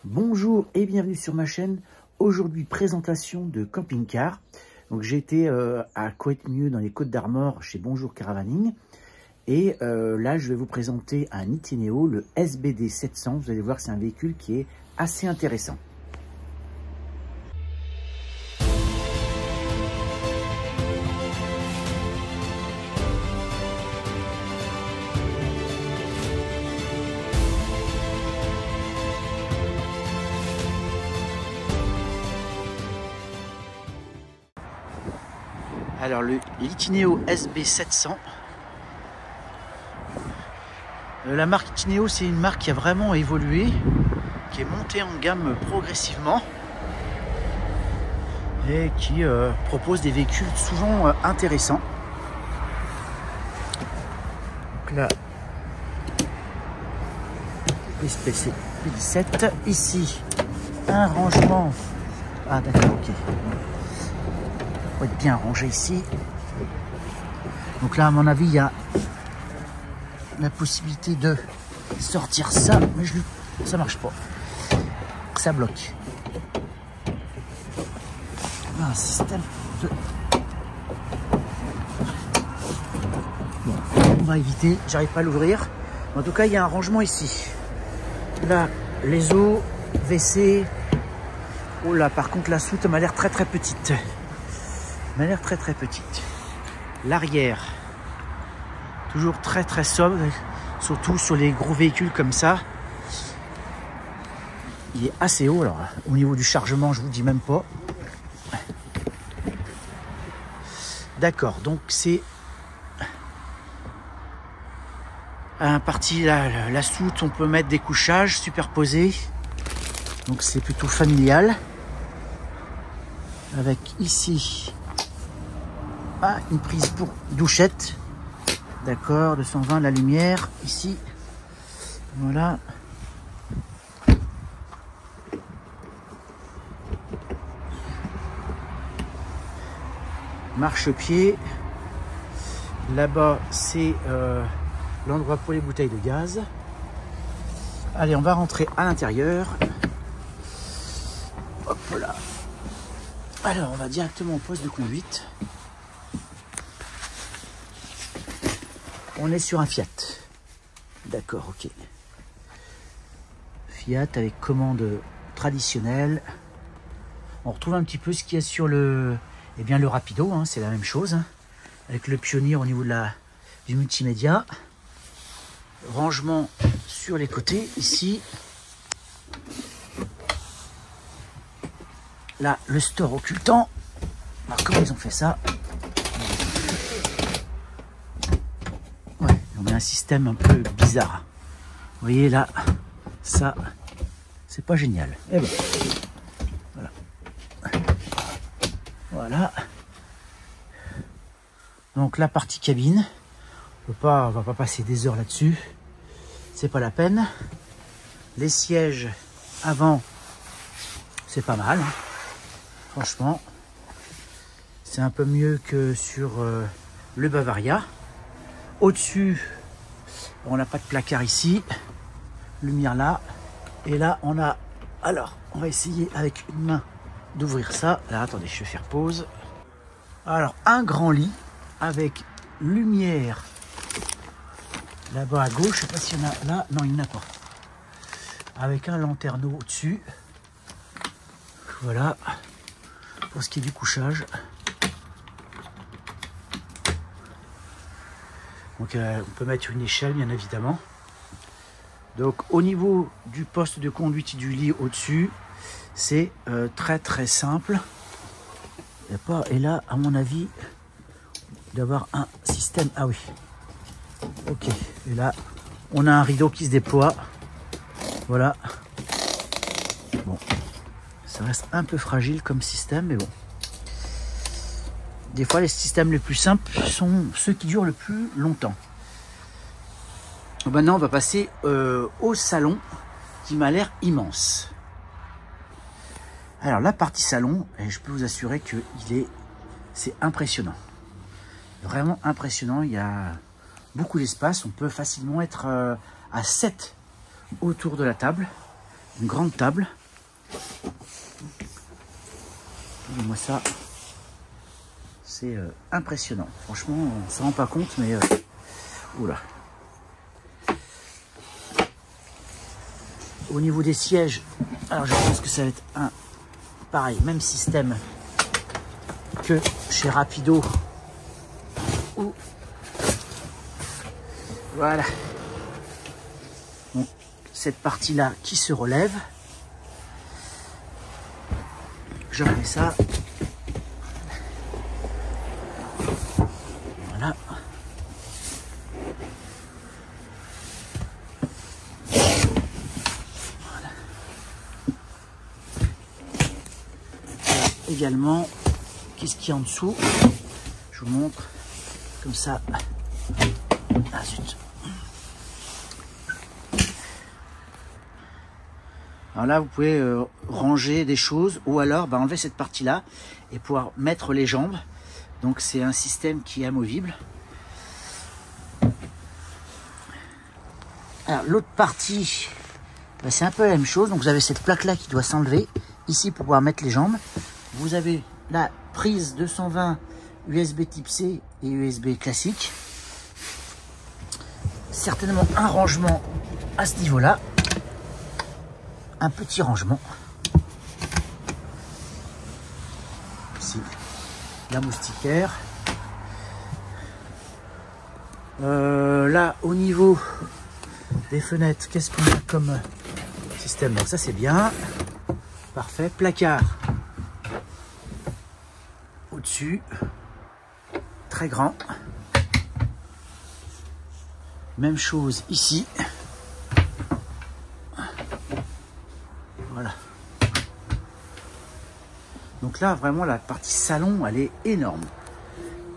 Bonjour et bienvenue sur ma chaîne. Aujourd'hui, présentation de camping-car. Donc j'ai été à Coët-Mieux dans les Côtes d'Armor chez Bonjour Caravaning. Et là, je vais vous présenter un Itineo, le SBD 700. Vous allez voir, c'est un véhicule qui est assez intéressant. Alors le Itineo SB700, la marque Itineo, c'est une marque qui a vraiment évolué, qui est montée en gamme progressivement et qui propose des véhicules souvent intéressants. Donc là, SPC P17, ici un rangement, ah d'accord, ok. Faut être bien rangé ici. Donc là, à mon avis, il y a la possibilité de sortir ça, mais ça marche pas. Ça bloque. Un système de... Bon, on va éviter. J'arrive pas à l'ouvrir. En tout cas, il y a un rangement ici. Là, les eaux, WC. Oh là, par contre, la soute m'a l'air très petite. Elle m'a l'air très petite. L'arrière, toujours très sobre, surtout sur les gros véhicules comme ça. Il est assez haut. Alors au niveau du chargement, je vous dis même pas. D'accord, donc c'est un parti la soute, on peut mettre des couchages superposés. Donc c'est plutôt familial. Avec ici une prise pour douchette. D'accord, 220, la lumière ici. Voilà. Marchepied. Là-bas, c'est l'endroit pour les bouteilles de gaz. Allez, on va rentrer à l'intérieur. Hop là. Alors, on va directement au poste de conduite. On est sur un Fiat. D'accord, ok. Fiat avec commande traditionnelle. On retrouve un petit peu ce qu'il y a sur le Rapido, hein, c'est la même chose. Hein, avec le Pioneer au niveau du multimédia. Rangement sur les côtés, ici. Là, le store occultant. Alors, comment ils ont fait ça? Un système un peu bizarre. Vous voyez là, ça, c'est pas génial. Et bon, voilà. Donc la partie cabine, on va pas passer des heures là-dessus. C'est pas la peine. Les sièges avant, c'est pas mal. Hein. Franchement, c'est un peu mieux que sur le Bavaria. Au-dessus, on n'a pas de placard ici, lumière là, et là on a, alors on va essayer avec une main d'ouvrir ça. Là attendez, je vais faire pause. Alors un grand lit avec lumière là-bas à gauche, je sais pas s'il y en a là, non il n'y en a pas, avec un lanterneau au-dessus. Voilà pour ce qui est du couchage. Donc on peut mettre une échelle bien évidemment. Donc au niveau du poste de conduite du lit au-dessus, c'est très simple. Et là à mon avis d'avoir un système, ah oui, ok, et là on a un rideau qui se déploie. Voilà. Bon, ça reste un peu fragile comme système, mais bon. Des fois, les systèmes les plus simples sont ceux qui durent le plus longtemps. Maintenant, on va passer au salon qui m'a l'air immense. Alors, la partie salon, je peux vous assurer que c'est impressionnant. Vraiment impressionnant. Il y a beaucoup d'espace. On peut facilement être à 7 autour de la table. une grande table. Regardez-moi ça. C'est impressionnant. Franchement, on ne s'en rend pas compte, mais... oula. Au niveau des sièges, alors je pense que ça va être un pareil, même système que chez Rapido. Voilà. Donc cette partie-là qui se relève. Je remets ça. Voilà. Également, qu'est-ce qu'il y a en dessous? Je vous montre comme ça. Ah zut. Alors là, vous pouvez ranger des choses ou alors enlever cette partie-là et pouvoir mettre les jambes. Donc c'est un système qui est amovible. Alors l'autre partie, c'est un peu la même chose. Donc vous avez cette plaque-là qui doit s'enlever ici pour pouvoir mettre les jambes. Vous avez la prise 220 USB type C et USB classique. Certainement un rangement à ce niveau-là. Un petit rangement. Ici, la moustiquaire. Là, au niveau des fenêtres, qu'est-ce qu'on a comme système? Donc ça, c'est bien. Parfait. Placard. Au-dessus, très grand. Même chose ici. Voilà. Donc là, vraiment, la partie salon, elle est énorme.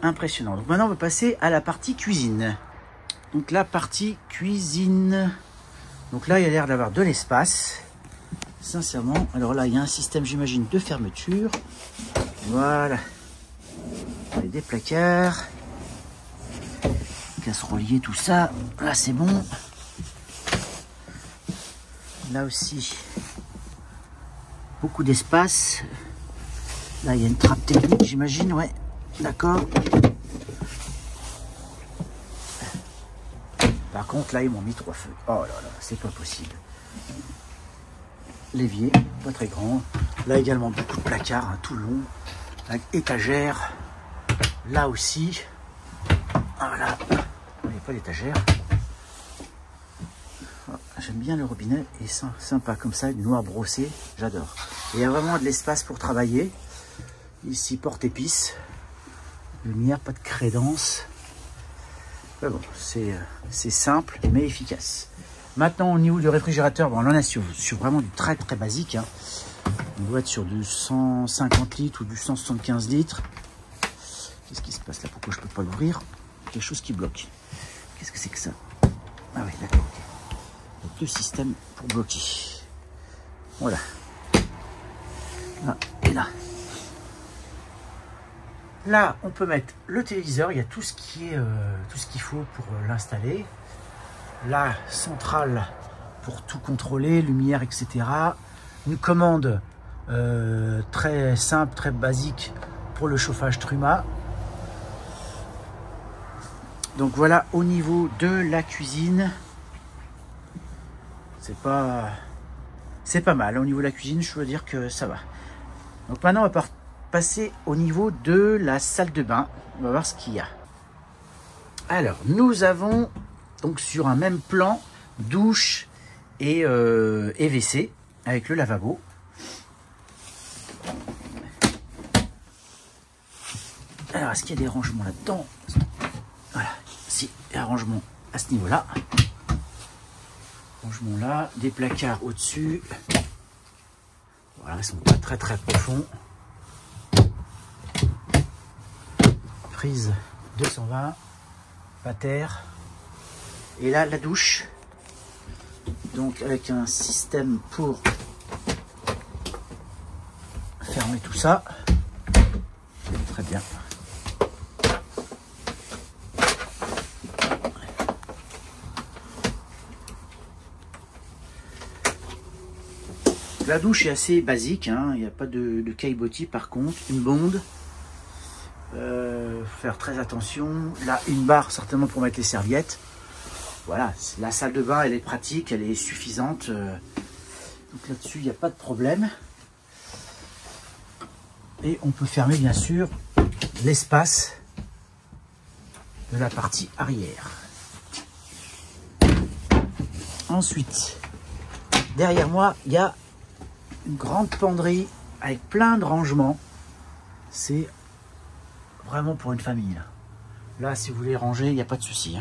Impressionnant. Donc maintenant, on va passer à la partie cuisine. Donc la partie cuisine. Donc là, il y a l'air d'avoir de l'espace. Sincèrement. Alors là, il y a un système, j'imagine, de fermeture. Voilà. Et des placards. Casserolier, tout ça. Là, c'est bon. Là aussi, beaucoup d'espace. Là, il y a une trappe technique, j'imagine. Ouais, d'accord. Par contre, là, ils m'ont mis 3 feux. Oh là là, c'est pas possible. L'évier, pas très grand. Là, également, beaucoup de placards, hein, tout long. Avec étagère. Là aussi. Voilà. Il n'y a pas d'étagère. J'aime bien le robinet, et sympa comme ça, du noir brossé, j'adore. Il y a vraiment de l'espace pour travailler. Ici, porte-épices, lumière, pas de crédence. Mais bon, c'est simple mais efficace. Maintenant, au niveau du réfrigérateur, on en a sur vraiment du très très basique. Hein. On doit être sur du 150 litres ou du 175 litres. Qu'est-ce qui se passe là? Pourquoi je ne peux pas l'ouvrir? Quelque chose qui bloque. Qu'est-ce que c'est que ça? Ah oui, d'accord. Donc, le système pour bloquer. Voilà. Là et là. Là, on peut mettre le téléviseur. Il y a tout ce qui est tout ce qu'il faut pour l'installer. La centrale pour tout contrôler, lumière, etc. Une commande très simple, très basique pour le chauffage Truma. Donc voilà, au niveau de la cuisine, c'est pas mal. Au niveau de la cuisine, je dois dire que ça va. Donc maintenant, on va passer au niveau de la salle de bain. On va voir ce qu'il y a. Alors, nous avons donc sur un même plan douche et WC avec le lavabo. Alors, est-ce qu'il y a des rangements là-dedans? Voilà, si, il y a un rangement à ce niveau-là. Rangement là, des placards au-dessus. Voilà, ils sont pas très très profonds. Prise 220, pater. Et là, la douche. Donc avec un système pour fermer tout ça. Très bien. La douche est assez basique, hein. Il n'y a pas de caillebotis par contre. Une bonde. Faire très attention. Là, une barre certainement pour mettre les serviettes. Voilà, la salle de bain, elle est pratique, elle est suffisante. Donc là-dessus, il n'y a pas de problème. Et on peut fermer bien sûr l'espace de la partie arrière. Ensuite, derrière moi, il y a une grande penderie avec plein de rangements. C'est vraiment pour une famille. Là, si vous voulez ranger, il n'y a pas de souci.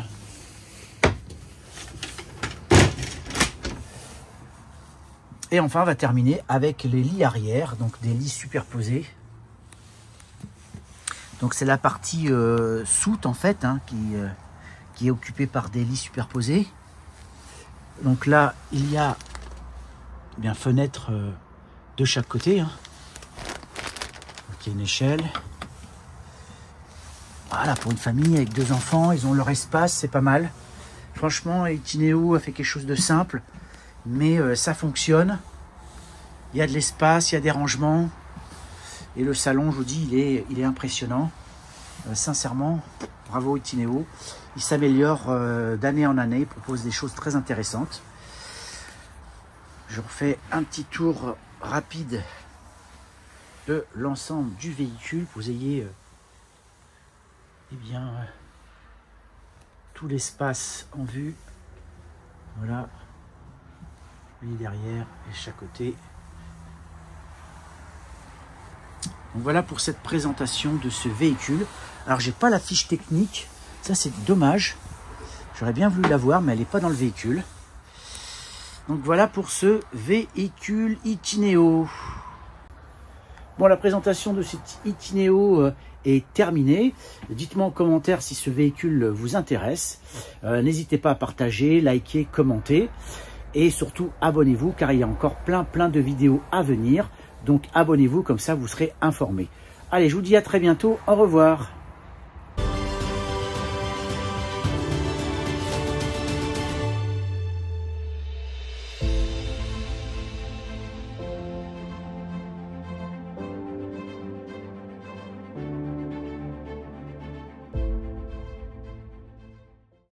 Et enfin, on va terminer avec les lits arrière, donc des lits superposés. Donc c'est la partie soute en fait, hein, qui est occupée par des lits superposés. Donc là, il y a bien fenêtre de chaque côté. Hein. Donc il y a une échelle. Voilà, pour une famille avec 2 enfants, ils ont leur espace, c'est pas mal. Franchement, Itineo a fait quelque chose de simple, mais ça fonctionne. Il y a de l'espace, il y a des rangements. Et le salon, je vous dis, il est impressionnant. Sincèrement, bravo Itineo. Il s'améliore d'année en année, il propose des choses très intéressantes. Je refais un petit tour rapide de l'ensemble du véhicule pour que vous ayez tout l'espace en vue. Voilà, lui derrière et chaque côté. Donc voilà pour cette présentation de ce véhicule. Alors j'ai pas la fiche technique, ça c'est dommage. J'aurais bien voulu la voir, mais elle n'est pas dans le véhicule. Donc voilà pour ce véhicule Itineo. Bon, la présentation de cet Itineo est terminée. Dites-moi en commentaire si ce véhicule vous intéresse. N'hésitez pas à partager, liker, commenter. Et surtout, abonnez-vous car il y a encore plein de vidéos à venir. Donc abonnez-vous, comme ça vous serez informés. Allez, je vous dis à très bientôt. Au revoir.